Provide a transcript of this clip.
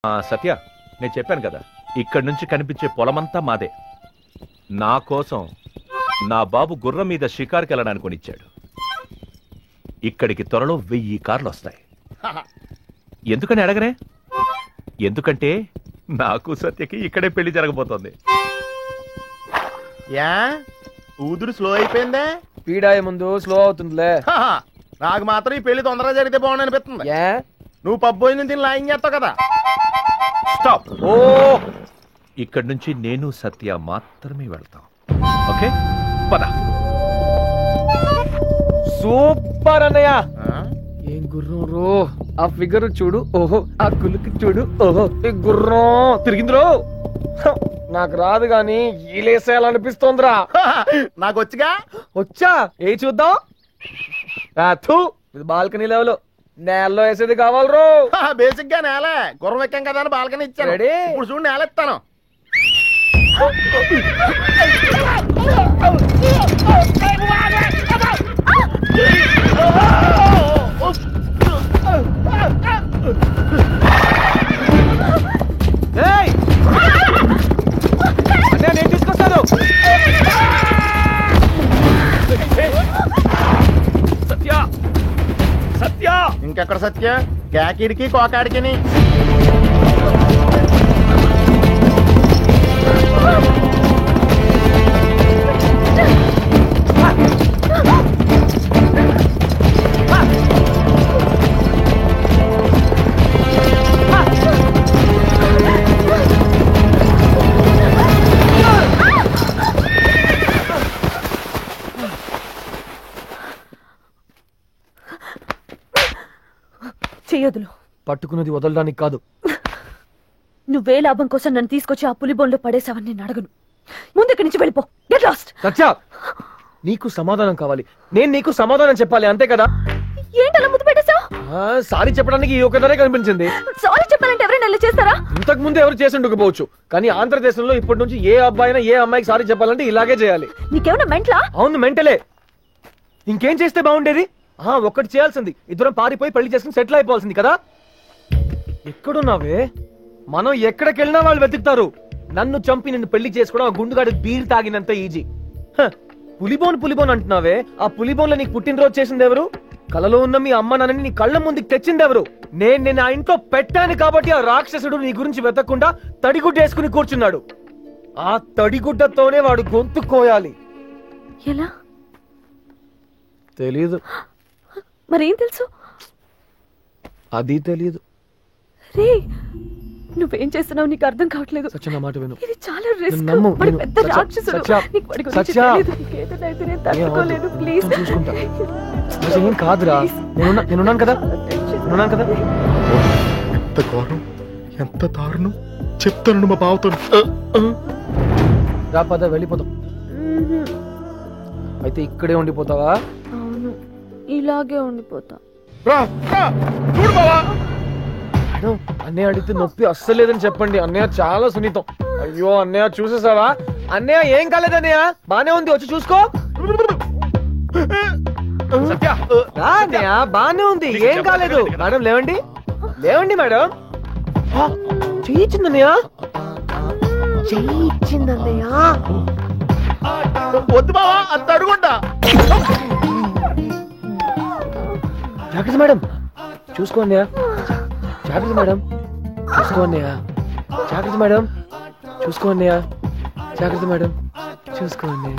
సత్య, నేను చెప్పాను కదా, ఇక్కడి నుంచి కనిపించే పొలమంతా మాదే. నా కోసం నా బాబు గుర్రం మీద షికారుకి వెళ్ళడానికి కొనిచ్చాడు. ఇక్కడికి త్వరలో 1000 కార్లు వస్తాయి. ఎందుకని అడగరే? ఎందుకంటే నాకు సత్యకి ఇక్కడే పెళ్లి జరగబోతోంది. Yeah ఊదుడు slow అయిపోయిందే. పీడాయ ముందు స్లో అవుతుందిలే. నాకు మాత్రం ఈ పెళ్లి తొందరగా జరిగితే బాగుంది అనిపిస్తుంది. నువ్వు పబ్బు పోయిన తిని లాయింగ్ చేస్తావు కదా. స్టాప్. ఓ, ఇక్కడి నుంచి నేను సత్య మాత్రమే వెళ్తాం. ఓకే, పద. సూపర్ అన్నయ్య. ఏం గుర్రం రో, ఆ ఫిగర్ చూడు, ఓహో, ఆ కులుకి చూడు, ఓహో, ఈ గుర్రం తిరిగిందిరో. నాకు రాదు గాని ఈలేసేయాలనిపిస్తోందిరా. నాకు వచ్చిగా. వచ్చా? ఏ చూద్దాం. ఇది బాల్కనీ లెవెల్, నేలలో వేసేది కావాలి రో. బేసిక్ గా నేలే, గుర్రం ఎక్కాం కదా అని బాల్కనీ ఇచ్చాను. ఇప్పుడు చూడు నేల ఇస్తాను. నేను తీసుకొస్తాను. సత్య, సత్య. ఇంకెక్కడ సత్య? కేకిడికి కోకాడికి. చెయ్యొదులు. పట్టుకున్నది వదలడానికి కాదు. నువ్వే లాభం కోసం నన్ను తీసుకొచ్చి ఆ పులి బోన్లో పడేసావని నేను అడగను. ముందు ఇక్కడి నుంచి వెళ్ళిపో. Get lost. సత్య, నీకు సమాధానం కావాలి, నేను నీకు సమాధానం చెప్పాలి, అంతే కదా? ఏంటలా ముద్దు పెట్టేశావు? సారీ చెప్పడానికి ఈ ఒక్కదానే కనిపించింది. సారీ చెప్పాలంటే ఎవరైనా ఇలా చేస్తారా? ఇంతకు ముందు ఎవరు చేసి ఉండకపోవచ్చు, కానీ ఆంధ్రదేశంలో ఇప్పటి నుంచి ఏ అబ్బాయినా ఏ అమ్మాయికి సారీ చెప్పాలంటే ఇలాగే చేయాలి. నీకేమైనా మెంట్లా? అవును, మెంటలే. ఇంకేం చేస్తే బాగుండేది? ఒక్కటి చేయాల్సింది, ఇద్దరం పారిపోయి పెళ్లి చేసుకుని సెటిల్ అయిపోవాల్సింది కదా. ఎక్కడున్నావే? మనం ఎక్కడికెళ్ళినా వాళ్ళు వెతుకుతారు. నన్ను చంపి నిన్ను పెళ్లి చేసుకోవడం ఆ గుండుగాడి బీర్ తాగినంత ఈజీ. పులిబోన్ అంటున్నావే, ఆ పులిబోన్లో నీకు పుట్టినరోజు చేసింది ఎవరు? కలలో ఉన్న మీ అమ్మ నాన్నని నీ కళ్ళ ముందుకు తెచ్చింది ఎవరు? నేను ఆ ఇంట్లో పెట్టాను కాబట్టి ఆ రాక్షసుడు నీ గురించి వెతకకుండా తడిగుడ్డ వేసుకుని కూర్చున్నాడు. ఆ తడిగుడ్డతోనే వాడు గొంతు కోయాలి. ఎలా? తెలీదు. మరేం తెలుసు? అది తెలీదు. రే, నువ్వేం చేస్తున్నావు నీకు అర్థం కావట్లేదు. సత్య, నా మాట విను. ఇది చాలా రిస్క్. వాడు పెద్ద రాక్షసుడు. నీకు వాడి గురించి తెలీదు. నీకేదైనా అయితే నేను తట్టుకోలేను. ప్లీజ్ చూసుకుంటా. ఏం కాదురా, నేనున్నాను కదా. ఎంత ఘోరం, ఎంత దారుణం చెప్తాను మా బావతో. రా పద, వెళ్ళిపోతాం. అయితే ఇక్కడే ఉండిపోతావా? అవును, ఇలాగే ఉండిపోతా. చూడు బావా, అన్నయ్య అడిగితే నొప్పి అస్సలేదని చెప్పండి. అన్నయ్య చాలా సున్నితం. అయ్యో అన్నయ్య, చూసేసావా? అన్నయ్య ఏం కాలేదు అన్నయ్య, బానే ఉంది, వచ్చి చూసుకో. సత్య, అన్నయ్య బానే ఉంది, ఏం కాలేదు. మేడం లేవండి, లేవండి మేడం. చేయించిందన్నయ్య, చేయించిందన్నయ్య. వద్దు బావా, అంత అడుగుంటా. జాగ్రత్త మేడం, చూసుకో అన్నయ్య. జాగ్రత్త మేడం, చూసుకో అన్నయ్య. జాగ్రత్త మేడం, చూసుకో అన్నయ్య. జాగ్రత్త మేడం, చూసుకో అన్నయ్య.